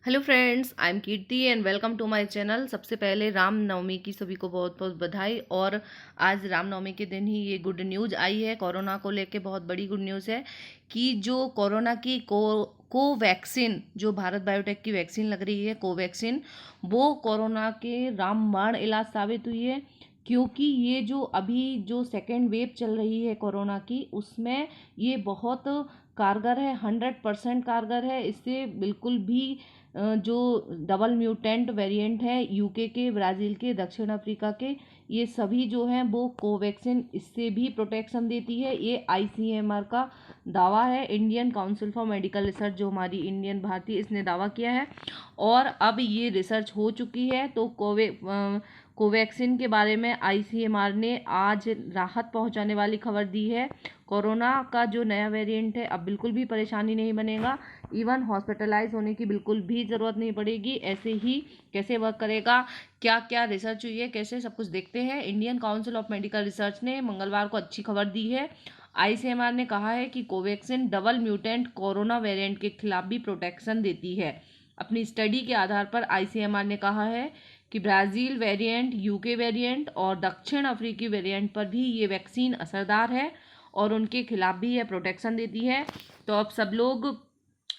Hello friends, I am Kirti and welcome to my channel. सबसे पहले राम नवमी की सभी को बहुत बहुत बधाई। और आज राम नवमी के दिन ही ये गुड न्यूज़ आई है कोरोना को लेके। बहुत बड़ी गुड न्यूज़ है कि जो कोरोना की कोवैक्सीन, जो भारत बायोटेक की वैक्सीन लग रही है कोवैक्सीन, वो कोरोना के रामबाण इलाज साबित हुई है। क्योंकि ये जो अभी जो सेकेंड वेव चल रही है कोरोना की, उसमें ये बहुत कारगर है, 100% कारगर है। इससे बिल्कुल भी जो डबल म्यूटेंट वेरिएंट है यूके के, ब्राज़ील के, दक्षिण अफ्रीका के, ये सभी जो हैं वो कोवैक्सीन इससे भी प्रोटेक्शन देती है। ये आईसीएमआर का दावा है, Indian council for medical research, जो हमारी इंडियन भारतीय, इसने दावा किया है। और अब ये रिसर्च हो चुकी है। तो कोवैक्सीन के बारे में आईसीएमआर ने आज राहत पहुंचाने वाली खबर दी है। कोरोना का जो नया वेरिएंट है, अब बिल्कुल भी परेशानी नहीं बनेगा। इवन हॉस्पिटलाइज होने की बिल्कुल भी ज़रूरत नहीं पड़ेगी। ऐसे ही कैसे वर्क करेगा, क्या क्या रिसर्च हुई है, कैसे, सब कुछ देखते हैं। Indian council of medical research ने मंगलवार को अच्छी खबर दी है। आईसीएमआर ने कहा है कि Covaxin double mutant corona variant के खिलाफ भी प्रोटेक्शन देती है। अपनी स्टडी के आधार पर आईसीएमआर ने कहा है कि ब्राज़ील वेरिएंट, यूके वेरिएंट और दक्षिण अफ्रीकी वेरिएंट पर भी ये वैक्सीन असरदार है और उनके खिलाफ भी यह प्रोटेक्शन देती है। तो अब सब लोग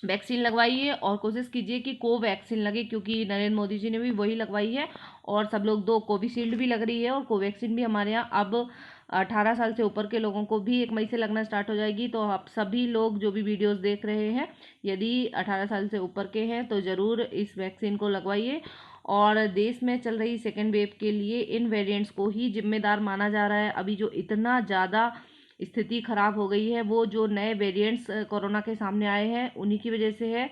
वैक्सीन लगवाइए और कोशिश कीजिए कि कोवैक्सीन लगे, क्योंकि नरेंद्र मोदी जी ने भी वही लगवाई है। और सब लोग, दो कोविशील्ड भी लग रही है और कोवैक्सीन भी हमारे यहाँ अब 18 साल से ऊपर के लोगों को भी 1 मई से लगना स्टार्ट हो जाएगी। तो आप सभी लोग जो भी वीडियोस देख रहे हैं, यदि 18 साल से ऊपर के हैं तो ज़रूर इस वैक्सीन को लगवाइए। और देश में चल रही सेकेंड वेव के लिए इन वेरिएंट्स को ही जिम्मेदार माना जा रहा है। अभी जो इतना ज़्यादा स्थिति खराब हो गई है, वो जो नए वेरिएंट्स कोरोना के सामने आए हैं उन्हीं की वजह से है।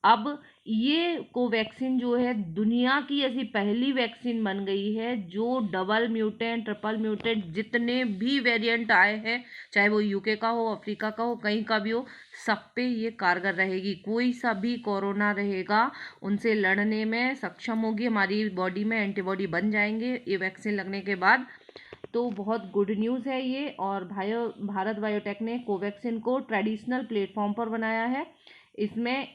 अब ये कोवैक्सीन जो है दुनिया की ऐसी पहली वैक्सीन बन गई है जो डबल म्यूटेंट, ट्रिपल म्यूटेंट, जितने भी वेरिएंट आए हैं, चाहे वो यूके का हो, अफ्रीका का हो, कहीं का भी हो, सब पे ये कारगर रहेगी। कोई सा भी कोरोना रहेगा, उनसे लड़ने में सक्षम होगी। हमारी बॉडी में एंटीबॉडी बन जाएंगे ये वैक्सीन लगने के बाद। तो बहुत गुड न्यूज़ है ये। और भारत बायोटेक ने कोवैक्सीन को ट्रेडिशनल प्लेटफॉर्म पर बनाया है। इसमें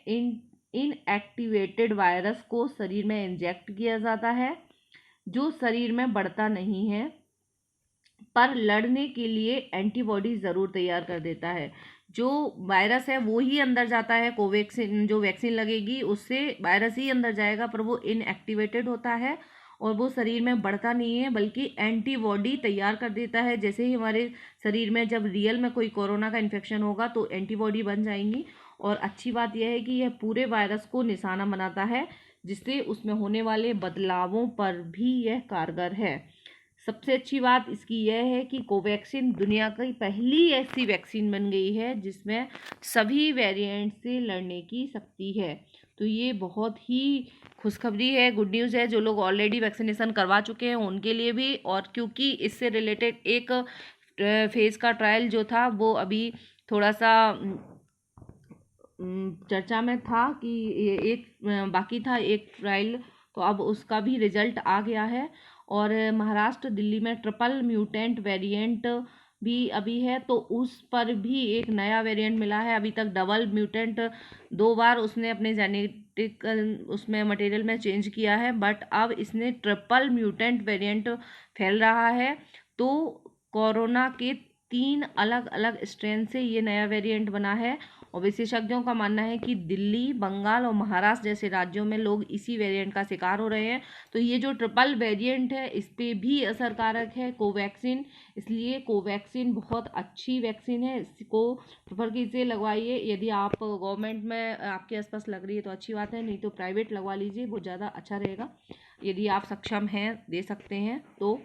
इनएक्टिवेटेड वायरस को शरीर में इंजेक्ट किया जाता है, जो शरीर में बढ़ता नहीं है पर लड़ने के लिए एंटीबॉडी ज़रूर तैयार कर देता है। जो वायरस है वो ही अंदर जाता है, कोवैक्सीन जो वैक्सीन लगेगी उससे वायरस ही अंदर जाएगा, पर वो इनएक्टिवेटेड होता है और वो शरीर में बढ़ता नहीं है, बल्कि एंटीबॉडी तैयार कर देता है। जैसे ही हमारे शरीर में जब रियल में कोई कोरोना का इन्फेक्शन होगा तो एंटीबॉडी बन जाएंगी। और अच्छी बात यह है कि यह पूरे वायरस को निशाना बनाता है, जिससे उसमें होने वाले बदलावों पर भी यह कारगर है। सबसे अच्छी बात इसकी यह है कि कोवैक्सीन दुनिया की पहली ऐसी वैक्सीन बन गई है जिसमें सभी वेरिएंट से लड़ने की शक्ति है। तो ये बहुत ही खुशखबरी है, गुड न्यूज़ है। जो लोग ऑलरेडी वैक्सीनेशन करवा चुके हैं उनके लिए भी, और क्योंकि इससे रिलेटेड एक फेज़ का ट्रायल जो था वो अभी थोड़ा सा चर्चा में था कि एक बाकी था एक ट्रायल, तो अब उसका भी रिजल्ट आ गया है। और महाराष्ट्र, दिल्ली में ट्रिपल म्यूटेंट वेरिएंट भी अभी है, तो उस पर भी एक नया वेरिएंट मिला है। अभी तक डबल म्यूटेंट 2 बार उसने अपने जेनेटिक उसमें मटेरियल में चेंज किया है, बट अब इसने ट्रिपल म्यूटेंट वेरिएंट फैल रहा है। तो कोरोना के 3 अलग अलग स्ट्रेन से ये नया वेरिएंट बना है। और विशेषज्ञों का मानना है कि दिल्ली, बंगाल और महाराष्ट्र जैसे राज्यों में लोग इसी वेरिएंट का शिकार हो रहे हैं। तो ये जो ट्रिपल वेरिएंट है इस पे भी असरकारक है कोवैक्सीन। इसलिए कोवैक्सीन बहुत अच्छी वैक्सीन है, इसको प्रेफर कीजिए, लगवाइए। यदि आप गवर्नमेंट में आपके आसपास लग रही है तो अच्छी बात है, नहीं तो प्राइवेट लगवा लीजिए, वो ज़्यादा अच्छा रहेगा। यदि आप सक्षम हैं, दे सकते हैं तो।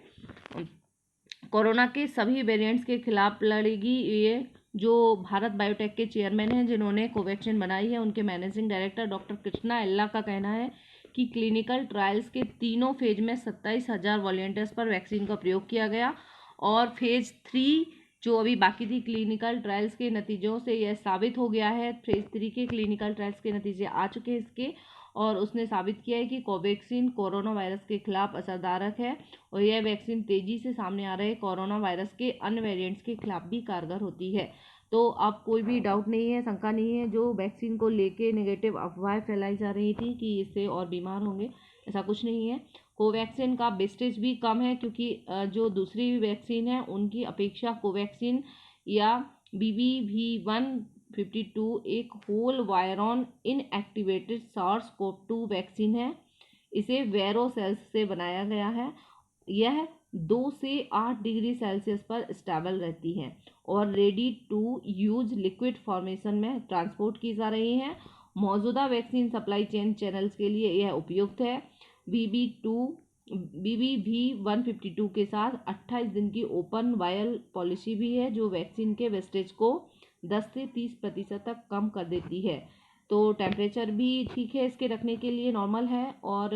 कोरोना के सभी वेरिएंट्स के खिलाफ लड़ेगी ये। जो भारत बायोटेक के चेयरमैन हैं जिन्होंने कोवैक्सीन बनाई है, उनके मैनेजिंग डायरेक्टर डॉक्टर कृष्णा एल्ला का कहना है कि क्लिनिकल ट्रायल्स के तीनों फेज में 27,000 वॉलंटियर्स पर वैक्सीन का प्रयोग किया गया। और फेज 3 जो अभी बाकी थी क्लिनिकल ट्रायल्स के नतीजों से यह साबित हो गया है। फेज 3 के क्लिनिकल ट्रायल्स के नतीजे आ चुके हैं इसके, और उसने साबित किया है कि कोवैक्सीन कोरोना वायरस के खिलाफ असरदारक है और यह वैक्सीन तेजी से सामने आ रहे कोरोना वायरस के अन्य वेरिएंट्स के खिलाफ भी कारगर होती है। तो अब कोई भी डाउट नहीं है, शंका नहीं है। जो वैक्सीन को लेके नेगेटिव अफवाहें फैलाई जा रही थी कि इससे और बीमार होंगे, ऐसा कुछ नहीं है। कोवैक्सीन का वेस्टेज भी कम है, क्योंकि जो दूसरी वैक्सीन है उनकी अपेक्षा कोवैक्सीन या BBV152 एक होल वायरॉन इनएक्टिवेटेड SARS-CoV-2 वैक्सीन है। इसे वेरो सेल्स से बनाया गया है। यह 2 से 8 डिग्री सेल्सियस पर स्टेबल रहती हैं और ready to use liquid formation में ट्रांसपोर्ट की जा रही हैं। मौजूदा वैक्सीन सप्लाई चेन चैनल्स के लिए यह उपयुक्त है। BBV152 के साथ 28 दिन की ओपन वायल पॉलिसी भी है, जो वैक्सीन के वेस्टेज को 10 से 30% तक कम कर देती है। तो टेम्परेचर भी ठीक है, इसके रखने के लिए नॉर्मल है और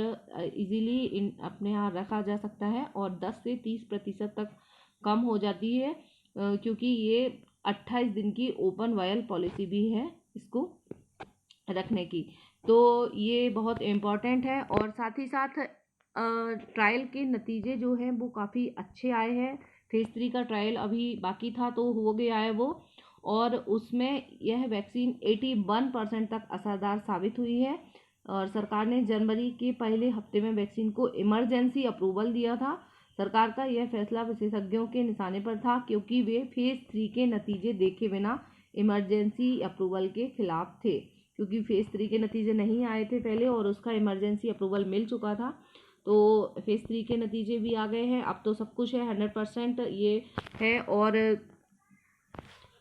इजीली अपने यहाँ रखा जा सकता है, और 10 से 30% तक कम हो जाती है, क्योंकि ये 28 दिन की ओपन वायल पॉलिसी भी है इसको रखने की। तो ये बहुत इम्पॉर्टेंट है। और साथ ही साथ ट्रायल के नतीजे जो हैं वो काफ़ी अच्छे आए हैं। फेज़ 3 का ट्रायल अभी बाकी था, तो हो गया है वो, और उसमें यह वैक्सीन 81% तक असरदार साबित हुई है। और सरकार ने जनवरी के पहले हफ्ते में वैक्सीन को इमरजेंसी अप्रूवल दिया था। सरकार का यह फैसला विशेषज्ञों के निशाने पर था, क्योंकि वे फेज़ 3 के नतीजे देखे बिना इमरजेंसी अप्रूवल के खिलाफ थे, क्योंकि फेज़ 3 के नतीजे नहीं आए थे पहले और उसका इमरजेंसी अप्रूवल मिल चुका था। तो फेज़ 3 के नतीजे भी आ गए हैं, अब तो सब कुछ है, 100% ये है। और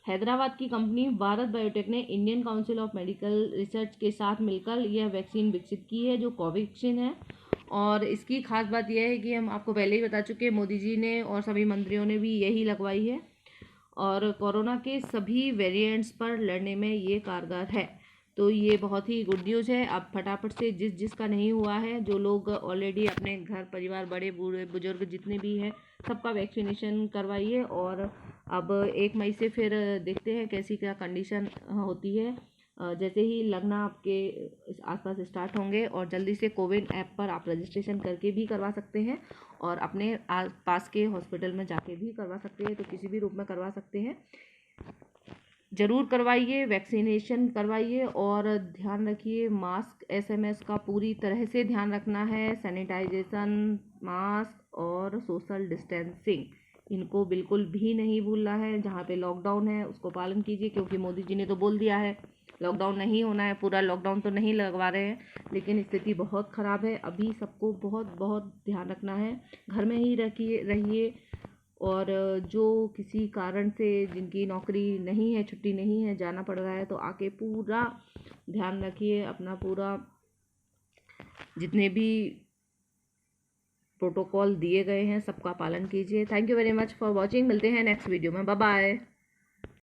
हैदराबाद की कंपनी भारत बायोटेक ने Indian council of medical research के साथ मिलकर यह वैक्सीन विकसित की है, जो कोवैक्सीन है। और इसकी खास बात यह है कि हम आपको पहले ही बता चुके हैं, मोदी जी ने और सभी मंत्रियों ने भी यही लगवाई है, और कोरोना के सभी वेरिएंट्स पर लड़ने में ये कारगर है। तो ये बहुत ही गुड न्यूज़ है। अब फटाफट से जिसका नहीं हुआ है, जो लोग ऑलरेडी अपने घर परिवार, बड़े बूढ़े बुजुर्ग जितने भी हैं, सबका वैक्सीनेशन करवाइए। और अब 1 मई से फिर देखते हैं कैसी क्या कंडीशन होती है। जैसे ही लगना आपके आसपास स्टार्ट होंगे, और जल्दी से कोविन ऐप पर आप रजिस्ट्रेशन करके भी करवा सकते हैं, और अपने पास के हॉस्पिटल में जाके भी करवा सकते हैं। तो किसी भी रूप में करवा सकते हैं, ज़रूर करवाइए, वैक्सीनेशन करवाइए। और ध्यान रखिए, मास्क SMS का पूरी तरह से ध्यान रखना है। सैनिटाइजेशन, मास्क और सोशल डिस्टेंसिंग, इनको बिल्कुल भी नहीं भूलना है। जहाँ पे लॉकडाउन है उसको पालन कीजिए, क्योंकि मोदी जी ने तो बोल दिया है लॉकडाउन नहीं होना है। पूरा लॉकडाउन तो नहीं लगवा रहे हैं, लेकिन स्थिति बहुत ख़राब है। अभी सबको बहुत बहुत ध्यान रखना है, घर में ही रहिए। और जो किसी कारण से जिनकी नौकरी नहीं है, छुट्टी नहीं है, जाना पड़ रहा है, तो आके पूरा ध्यान रखिए अपना, पूरा जितने भी प्रोटोकॉल दिए गए हैं सबका पालन कीजिए। Thank you very much for watching. मिलते हैं नेक्स्ट वीडियो में। Bye bye.